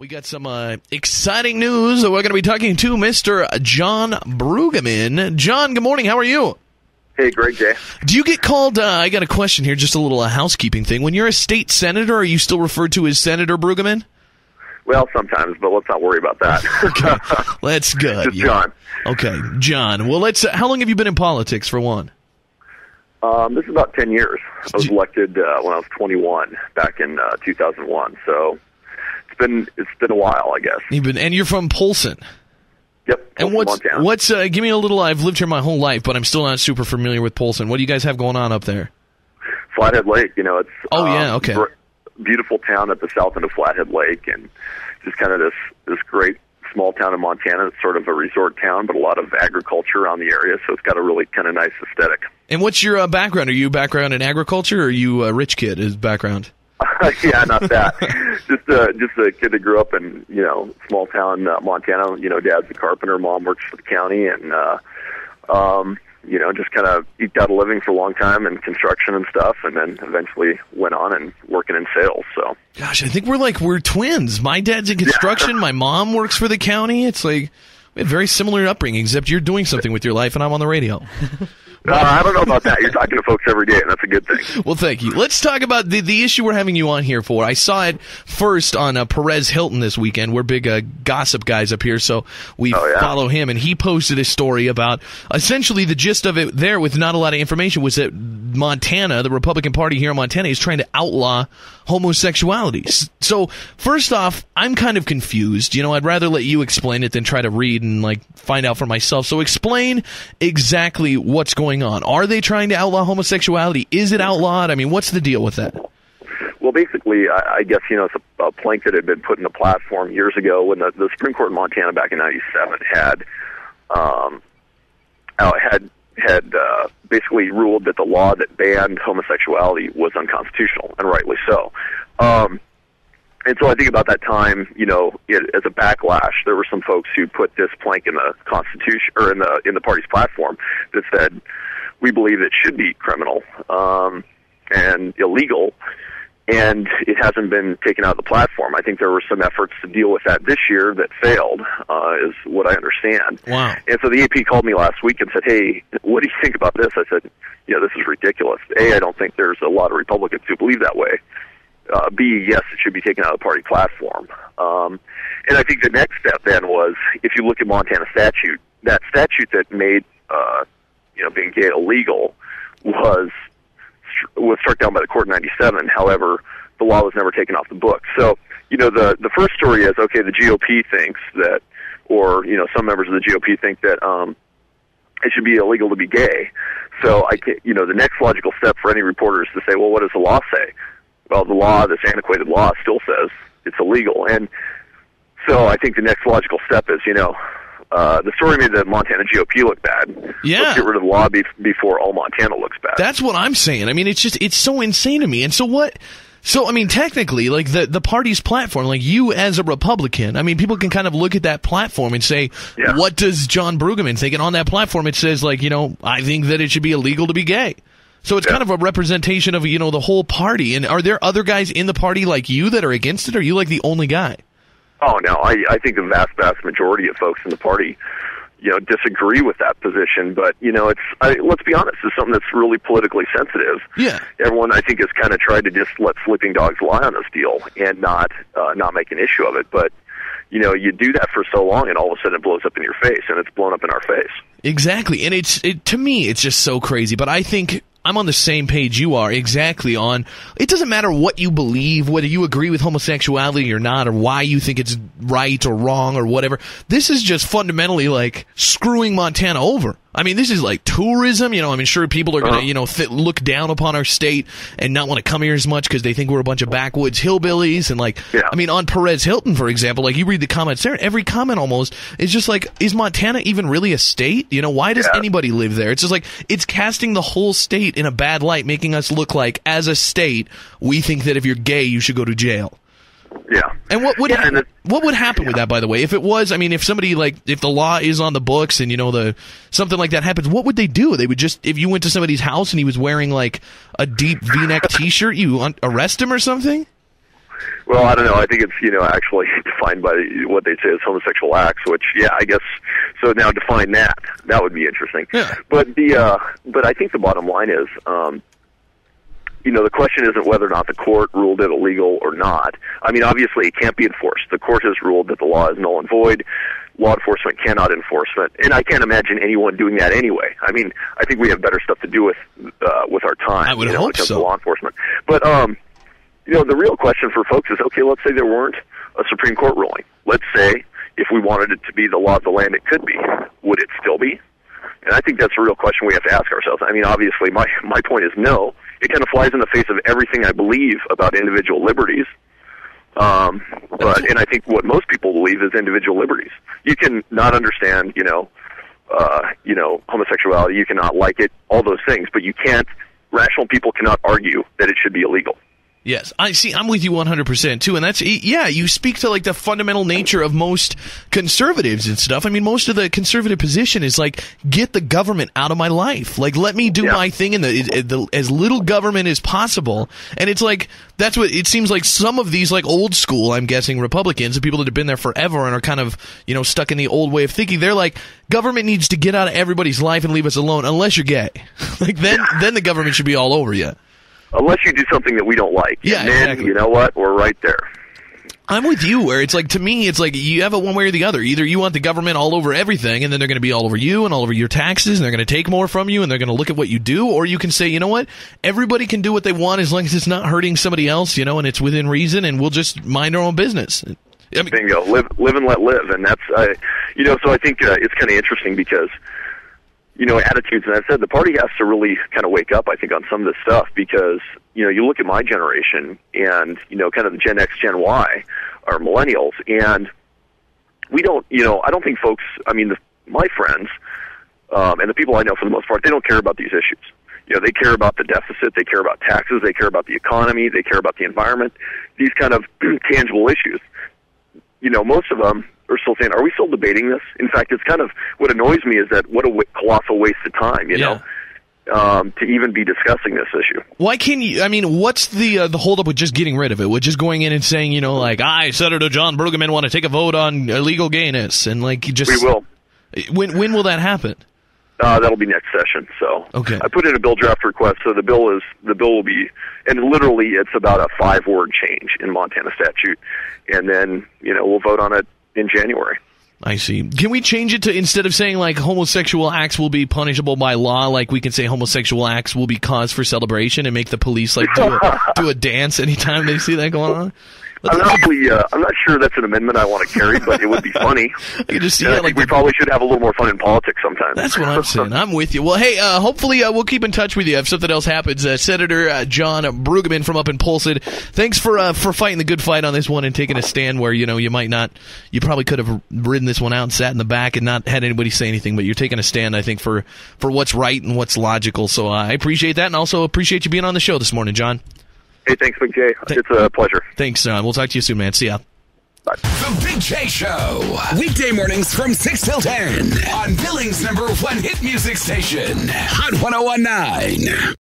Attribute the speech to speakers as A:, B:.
A: We got some exciting news. We're going to be talking to Mr. John Brueggeman. John, good morning. How are you?
B: Hey, Greg J.
A: Do you get called, I got a question here, just a little housekeeping thing. When you're a state senator, are you still referred to as Senator Brueggeman?
B: Well, sometimes, but let's not worry about that.
A: Okay, that's good.
B: Just John.
A: Okay, John. Well, how long have you been in politics, for one?
B: This is about 10 years. I was elected when I was 21, back in 2001, so it's been a while, I guess.
A: And you're from Polson.
B: Yep.
A: And
B: Montana.
A: give me a little, I've lived here my whole life, but I'm still not super familiar with Polson. What do you guys have going on up there?
B: Flathead Lake, it's
A: okay.
B: Beautiful town at the south end of Flathead Lake, and just kind of this great small town in Montana. It's sort of a resort town, but a lot of agriculture around the area, so it's got a really kind of nice aesthetic. And what's
A: your background? Are you background in agriculture, or are you a rich kid is background?
B: Yeah, not that. just a kid that grew up in, small town Montana. Dad's a carpenter, mom works for the county, and just kind of eked out a living for a long time in construction and stuff, and then eventually went on and working in sales. So,
A: gosh, I think we're twins. My dad's in construction. My mom works for the county. It's like we have very similar upbringing, except you're doing something with your life, and I'm on the radio.
B: I don't know about that. You're talking to folks every day, and that's a good thing.
A: Well, thank you. Let's talk about the issue we're having you on here for. I saw it first on Perez Hilton this weekend. We're big gossip guys up here, so we follow him, and he posted a story about essentially the gist of it there with not a lot of information was that Montana, the Republican Party here in Montana, is trying to outlaw homosexuality. So, first off, I'm kind of confused. I'd rather let you explain it than try to read and find out for myself. So explain exactly what's going on. Are they trying to outlaw homosexuality? Is it outlawed? I mean, what's the deal with that?
B: Well, basically, I guess, it's a plank that had been put in the platform years ago when the Supreme Court in Montana back in 97 had basically ruled that the law that banned homosexuality was unconstitutional, and rightly so. And so I think about that time, as a backlash, there were some folks who put this plank in the Constitution or in the party's platform that said we believe it should be criminal and illegal, and it hasn't been taken out of the platform. I think there were some efforts to deal with that this year that failed, is what I understand.
A: Wow.
B: And so the AP called me last week and said, "Hey, what do you think about this?" I said, "This is ridiculous. A, I don't think there's a lot of Republicans who believe that way. B, yes, it should be taken out of the party platform." And I think the next step then was, if you look at Montana statute, that statute that made being gay illegal was struck down by the court in 97. However, the law was never taken off the books. So, the first story is, okay, the GOP thinks that, or, some members of the GOP think that it should be illegal to be gay. So, the next logical step for any reporter is to say, well, what does the law say? Well, the law, this antiquated law, still says it's illegal. And so I think the next logical step is, the story made the Montana GOP look bad.
A: Yeah.
B: Let's get rid of the law before all Montana looks bad.
A: That's what I'm saying. I mean, it's so insane to me. And so what? So, I mean, technically, the party's platform, you as a Republican, I mean, people can kind of look at that platform and say, what does John Brueggeman think? And on that platform, it says, I think that it should be illegal to be gay. So it's kind of a representation of, the whole party. And are there other guys in the party like you that are against it, or are you the only guy?
B: Oh, no. I think the vast majority of folks in the party, disagree with that position. But, let's be honest, it's something that's really politically sensitive.
A: Yeah.
B: Everyone, I think, has kind of tried to just let sleeping dogs lie on this deal and not make an issue of it. But, you do that for so long, and all of a sudden it blows up in your face, and it's blown up in our face.
A: Exactly. And to me, it's just so crazy. But I think I'm on the same page you are exactly on. It doesn't matter what you believe, whether you agree with homosexuality or not, or why you think it's right or wrong or whatever. This is just fundamentally screwing Montana over. I mean, this is tourism. I'm sure people are going to, look down upon our state and not want to come here as much because they think we're a bunch of backwoods hillbillies. And I mean, on Perez Hilton, for example, you read the comments there, and every comment almost is just is Montana even really a state? Why does anybody live there? It's just it's casting the whole state in a bad light, making us look like, as a state, we think that if you're gay, you should go to jail.
B: Yeah.
A: And what would happen with that, by the way? If it was, I mean, if somebody if the law is on the books and something like that happens, what would they do? They would just, if you went to somebody's house and he was wearing a deep V-neck T-shirt, you arrest him or something?
B: Well, I don't know. I think it's, actually defined by what they say as homosexual acts, which, I guess, so now define that. That would be interesting.
A: Yeah.
B: But but I think the bottom line is, the question isn't whether or not the court ruled it illegal or not. I mean, obviously it can't be enforced. The court has ruled that the law is null and void. Law enforcement cannot enforce it, and I can't imagine anyone doing that anyway. I mean, I think we have better stuff to do with our time.
A: I would hope
B: in terms
A: so.
B: of law enforcement. But the real question for folks is, okay, let's say there weren't a Supreme Court ruling. Let's say if we wanted it to be the law of the land, it could be. Would it still be? And I think that's a real question we have to ask ourselves. I mean, obviously, my point is no. It kind of flies in the face of everything I believe about individual liberties. And I think what most people believe is individual liberties. You can not understand, homosexuality. You cannot like it, all those things, but you can't. Rational people cannot argue that it should be illegal.
A: Yes, I'm with you 100% too, and that's, you speak to like the fundamental nature of most conservatives and stuff. I mean, most of the conservative position is like, get the government out of my life. Like, let me do my thing in the as little government as possible. And it's like, that's what it seems like some of these like old school, I'm guessing, Republicans, the people that have been there forever and are kind of, stuck in the old way of thinking, they're like, government needs to get out of everybody's life and leave us alone unless you're gay. Like, then the government should be all over you.
B: Unless you do something that we don't like.
A: Yeah,
B: and then,
A: exactly.
B: You know what? We're right there.
A: I'm with you, where it's like, to me, it's like you have it one way or the other. Either you want the government all over everything, and then they're going to be all over you and all over your taxes, and they're going to take more from you, and they're going to look at what you do, or you can say, you know what? Everybody can do what they want as long as it's not hurting somebody else, and it's within reason, and we'll just mind our own business. I mean,
B: bingo. Live and let live. And that's, so I think it's kind of interesting because, attitudes, and I've said the party has to really kind of wake up, I think, on some of this stuff because, you look at my generation and, kind of the Gen X, Gen Y are millennials, and we don't, I don't think folks, my friends, and the people I know for the most part, they don't care about these issues. They care about the deficit, they care about taxes, they care about the economy, they care about the environment, these kind of tangible issues. Most of them are still saying, are we still debating this? In fact, it's kind of, what annoys me is that what a colossal waste of time, to even be discussing this issue.
A: Why can't you, what's the holdup with just getting rid of it? With just going in and saying, I, Senator John Brueggeman, want to take a vote on illegal gayness, and just...
B: We will.
A: When will that happen?
B: That'll be next session. So
A: okay.
B: I put in a bill draft request. So the bill will be, and literally it's about a 5-word change in Montana statute, and then we'll vote on it in January.
A: I see. Can we change it to, instead of saying like homosexual acts will be punishable by law, like we can say homosexual acts will be cause for celebration, and make the police like do a dance anytime they see that going on?
B: I'm not sure that's an amendment I want to carry, but it would be funny.
A: I can just see
B: I think we probably should have a little more fun in politics sometimes.
A: That's what I'm saying. I'm with you. Well, hey, hopefully we'll keep in touch with you if something else happens. Senator John Brueggeman from up in Polson, thanks for fighting the good fight on this one and taking a stand where, you might not, you probably could have ridden this one out and sat in the back and not had anybody say anything, but you're taking a stand, I think, for what's right and what's logical. So I appreciate that, and also appreciate you being on the show this morning, John.
B: Hey, thanks, Big J. It's a pleasure.
A: Thanks, John. We'll talk to you soon, man. See ya.
B: Bye.
C: The Big J Show. Weekday mornings from 6 till 10 on Billings' #1 hit music station, Hot 101.9.